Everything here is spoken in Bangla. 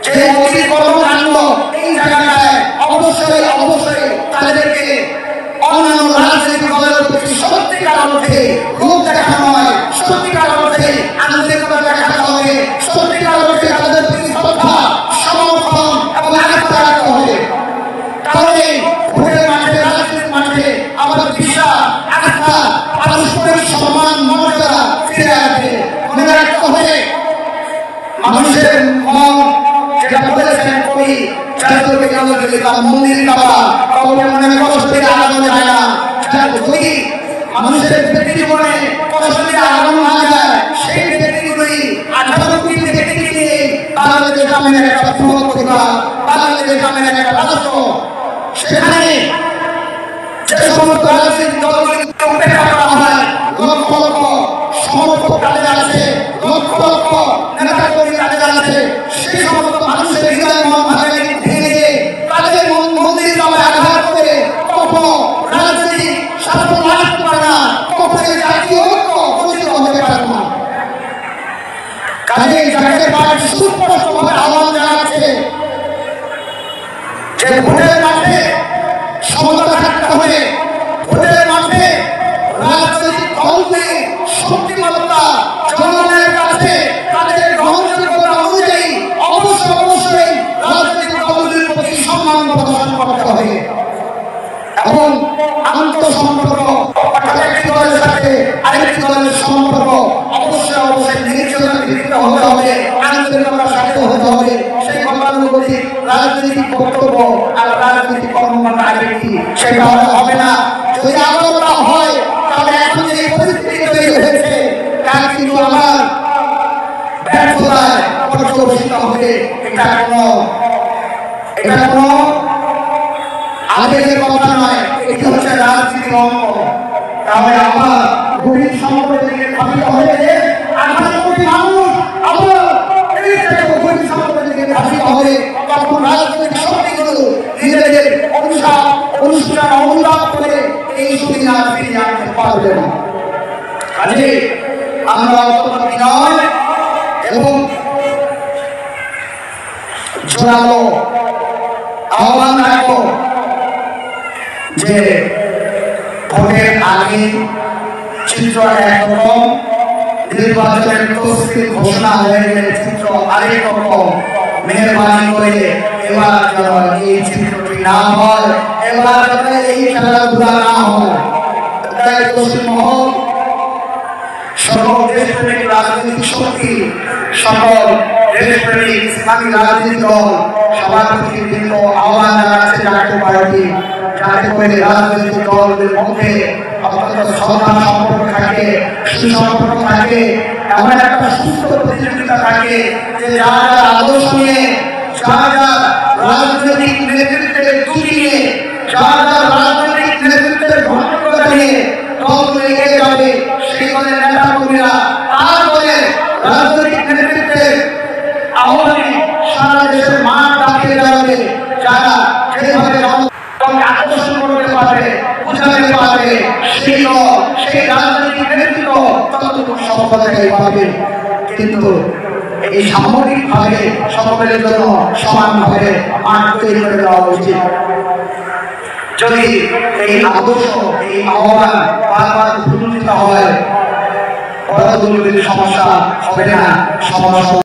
যে অতীত কর্মকাণ্ড এই জায়গাটায় অবশ্যই অবশ্যই তাদেরকে অন্যান্য রাজনৈতিক দলের প্রতি সত্যিকার অর্থে রূপ দেখানো হয়, সত্যিকার অর্থে আন্তরিকতা দেখাতে হবে, সত্যিকার অর্থে তাদের প্রতি শ্রদ্ধা, সমর্থন এবং আস্থা রাখতে হবে। তাহলে ভোটের মাঠে, রাজনীতির মাঠে আমাদের বিশ্বাস, আস্থা, পারস্পরিক সম্মান, মর্যাদা ফিরে আসবে। মনে রাখতে হবে মানুষের মন, যেটা বলেছেন কবি মন্দির কাবা কবরের মনে কষ্ট দিয়ে আলাদা যায় না। যদি মানুষের ব্যক্তি জীবনে কষ্ট দিয়ে আলাদা না যায়, সেই ব্যক্তিগুলি 18 কোটি ব্যক্তিকে নিয়ে বাংলাদেশ নামের একটা বৃহৎ পরিবার, বাংলাদেশ নামের একটা রাষ্ট্র, সেখানে যে সমস্ত রাজনৈতিক দলগুলিকে উপেক্ষা করা হয়, লক্ষ লক্ষ সমর্থক তাদের আছে, লক্ষ লক্ষ নেতা কর্মী তাদের আছে, সেই সমস্ত মানুষের হৃদয় মন ভেঙে দিয়ে তাদের মন্দির নামে আঘাত করে কখনো রাজনৈতিক সাফল্য আসতে পারে না, কখনো জাতীয় ঐক্য প্রতিষ্ঠিত হতে পারে না। কাজেই জাতীয় পার্টি সুস্পষ্টভাবে আহ্বান জানাচ্ছে যে ভোটের মাঠে সমতা থাকতে হবে, ভোটের মাঠে রাজনৈতিক দলগুলি শক্তিমত্তা জনগণের কাছে তাদের গ্রহণযোগ্যতা অনুযায়ী অবশ্যই অবশ্যই রাজনৈতিক দলগুলির প্রতি সম্মান প্রদর্শন করতে হবে এবং আন্তঃসম্পর্ক একটি দলের সাথে আরেকটি দলের সম্পর্ক অবশ্যই অবশ্যই নির্যাতনের ভিত্তিতে হতে হবে, আন্তরিকতার সাথে হতে হবে। সেই গতানুগতিক রাজনৈতিক বক্তব্য আর রাজনৈতিক কর্মকাণ্ড আগে কি সেটা হবে না। যদি আলাদা হয় তাহলে এখন যে পরিস্থিতি তৈরি হয়েছে তার কিন্তু আমার ব্যর্থতায় পর্যবেসিত হবে। এটা কোনো আবেগের কথা নয়, এটি হচ্ছে রাজনীতির অঙ্ক। তাহলে আমার গরিব সম্প্রদায়কে ভাবিতে হবে যে 18 কোটি মানুষ আবার এই থেকে গরিব সম্প্রদায়কে ভাবিতে হবে, তখন রাজনৈতিক শক্তিগুলো নিজেদের অনুষ্ঠান অনুদান করে এই সুবিধা ফিরিয়ে আনতে পারবে না। কাজে আমরা অত্যন্ত বিনয় এবং জোরালো আহ্বান রাখবো যে ভোটের আগে চিত্র একরকম, নির্বাচনের তফসিল ঘোষণা হয়ে গেলে চিত্র আরেক রকম। মেহরবানি করে এবার যেন এই চিত্রটি না হয়, এবার যেন এই খেলাধুলা না হয়। তাই পশ্চিমবঙ্গ সকল দেশপ্রেমিক রাজনৈতিক শক্তি, সকল দেশপ্রেমিক ইসলামী রাজনৈতিক দল সবার প্রতি কিন্তু আহ্বান জানাচ্ছে জাতীয় পার্টি, যাতে করে রাজনৈতিক দলদের মধ্যে অত্যন্ত শ্রদ্ধা সম্পর্ক থাকে, সুসম্পর্ক থাকে, এমন একটা সুস্থ প্রতিযোগিতা থাকে যে যারা আদর্শ নিয়ে, যারা রাজনৈতিক নেতৃত্বের দুটি নিয়ে, যারা রাজনৈতিক নেতৃত্বের ঘটনা নিয়ে দল এগিয়ে যাবে, সেই দলের নেতা কর্মীরা তার দলের রাজনৈতিক নেতৃত্বের আহ্বানে সারা দেশের মাঠ দাঁড়িয়ে যাবে, যারা যেভাবে আকর্ষণ করতে পারবে, বুঝাতে পারবে, সেই দল, সেই রাজনৈতিক নেতৃত্ব ততটুকু সফলতাই পাবে। কিন্তু এই সামগ্রিকভাবে সকলের জন্য সমানভাবে মাঠ তৈরি করে দেওয়া উচিত। যদি এই আদর্শ, এই আহ্বান বারবার ভুলিত হয়, বড় দুর্নীতির সমস্যা হবে না, সমস্যা